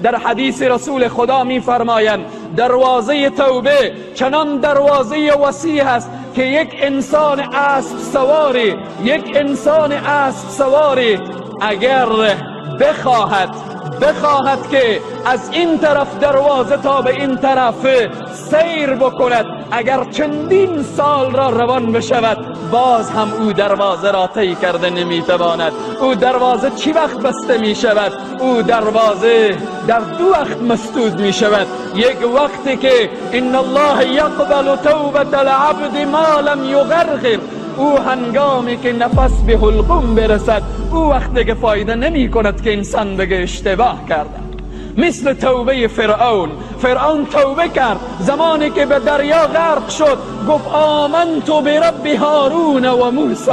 در حدیث رسول خدا می فرمایند دروازه توبه چنان دروازه وسیع است که یک انسان اسب سواری اگر بخواهد که از این طرف دروازه تا به این طرف سیر بکند، اگر چندین سال را روان بشود باز هم او دروازه را طی کرده نمیتواند. او دروازه چی وقت بسته می شود؟ او دروازه در دو وقت مسدود می شود. یک وقتی که ان الله یقبل توبة العبد ما لم یغرغر، او هنگامی که نفس به حلقوم برسد، او وقتی که فایده نمی کند که انسان بگه اشتباه کرده. مثل توبه فرعون توبه کرد زمانی که به دریا غرق شد، گفت آمنت برب هارون و موسی،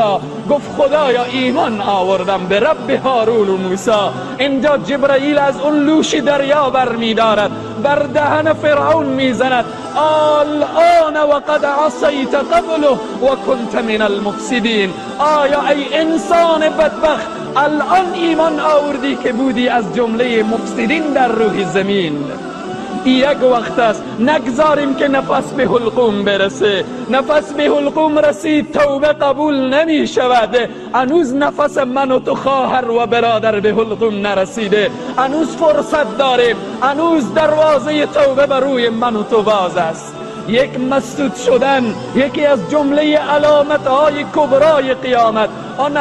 گفت خدایا ایمان آوردم به رب هارون و موسی. اینجا جبرائیل از اون لوش دریا برمی دارد، بر دهن فرعون میزند الان و قد عصیت قبله و کنت من المفسدین. آیا ای انسان بدبخت الان ایمان آوردی که بودی از جمله مفسدین در روح زمین؟ یک وقت است نگذاریم که نفس به حلقوم برسه. نفس به حلقوم رسید توبه قبول نمی شود. هنوز نفس من و تو خواهر و برادر به حلقوم نرسیده، هنوز فرصت داریم، هنوز دروازه توبه بر روی من و تو باز است. یک مسدود شدن یکی از جمله علامت‌های کبرای قیامت. آن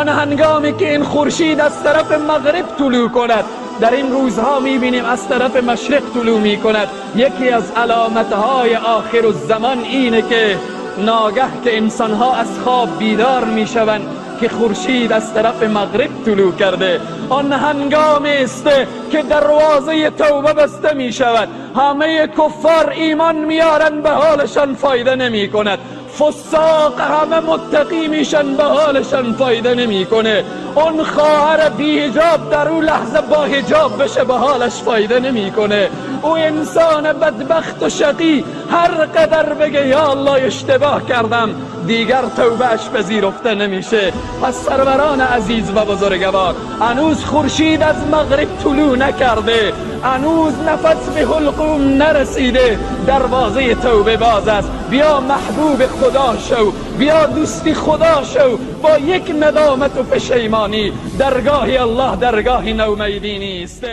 هنگامی که این خورشید از طرف مغرب طلوع کند، در این روزها میبینیم از طرف مشرق طلوع میکند. یکی از علامتهای آخر الزمان اینه که ناگه که انسانها از خواب بیدار میشوند که خورشید از طرف مغرب طلوع کرده. آن هنگامی است که دروازه توبه بسته می شود. همه کفار ایمان میارن، به حالشان فایده نمی کند. فساق همه متقی میشن، به حالشان فایده نمیکنه. اون خواهر بی حجاب در اون لحظه با حجاب بشه، به حالش فایده نمیکنه. او انسان بدبخت و شقی هر قدر بگه یا الله اشتباه کردم، دیگر توبهش پذیرفته نمیشه. پس سروران عزیز و بزرگوار، هنوز خورشید از مغرب طلوع نکرده، هنوز نفس به حلقوم نرسیده، دروازه توبه باز است. بیا محبوب خدا شو، بیا دوستی خدا شو. با یک ندامت و پشیمانی درگاه الله درگاه نومیدی نیست.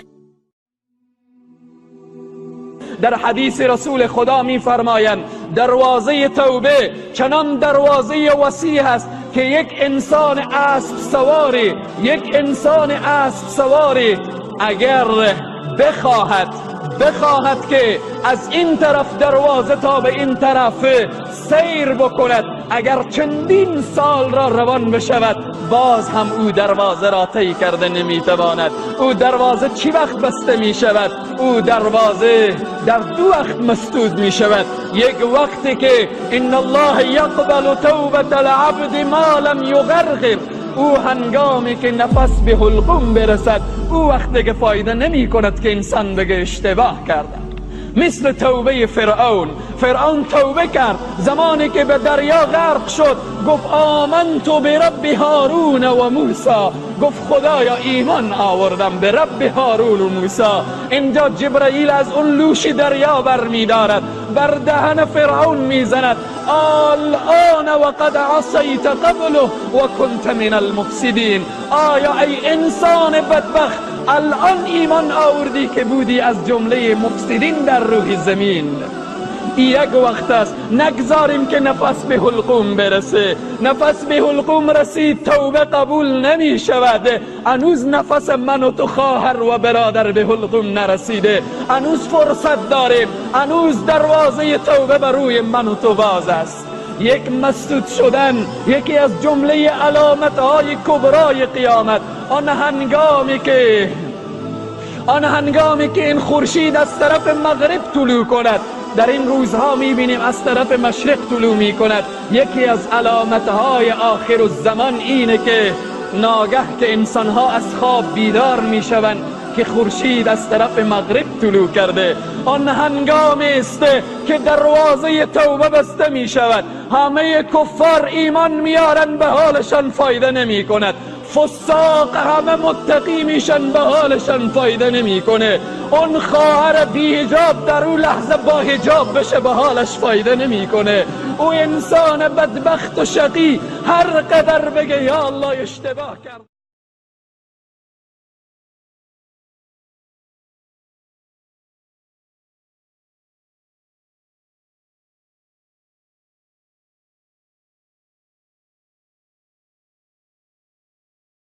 در حدیث رسول خدا می فرمایند دروازه توبه چنان دروازه وسیع است که یک انسان اسب سواری اگر بخواهد که از این طرف دروازه تا به این طرف سیر بکند، اگر چندین سال را روان بشود باز هم او دروازه را طی کرده نمیتواند. او دروازه چی وقت بسته می شود؟ او دروازه در دو وقت مسدود می شود. یک وقتی که ان الله یقبل توبة العبد ما لم یغرغر، او هنگامی که نفس به حلقوم برسد، او وقتی که فایده نمی کند که انسان بگه اشتباه کرده. مثل توبه فرعون توبه کرد زمانی که به دریا غرق شد، گفت آمنت برب هارون و موسی، گفت خدایا ایمان آوردم به رب هارون و موسی. اینجا جبرائیل از اون لوش دریا برمی دارد، بر دهن فرعون میزند الان و قد عصیت قبله و کنت من المفسدین. آیا ای انسان بدبخت الان ایمان آوردی که بودی از جمله مفسدین در روح زمین؟ یک وقت است نگذاریم که نفس به حلقوم برسه. نفس به حلقوم رسید توبه قبول نمی شود. هنوز نفس من و تو خواهر و برادر به حلقوم نرسیده، هنوز فرصت داریم، هنوز دروازه توبه بر روی من و تو باز است. یک مسدود شدن یکی از جمله علامتهای کبرای قیامت. آن هنگامی که این خورشید از طرف مغرب طلوع کند، در این روزها میبینیم از طرف مشرق طلوع میکند. یکی از علامتهای آخر الزمان اینه که ناگه که انسانها از خواب بیدار میشوند که خورشید از طرف مغرب طلوع کرده. آن هنگامی است که دروازه توبه بسته می شود. همه کفار ایمان میارن، به حالشان فایده نمی کند. فساق همه متقی میشن، به حالشان فایده نمیکنه. اون خواهر بی حجاب در اون لحظه با حجاب بشه، به حالش فایده نمیکنه. او انسان بدبخت و شقی هر قدر بگه یا الله اشتباه کرد.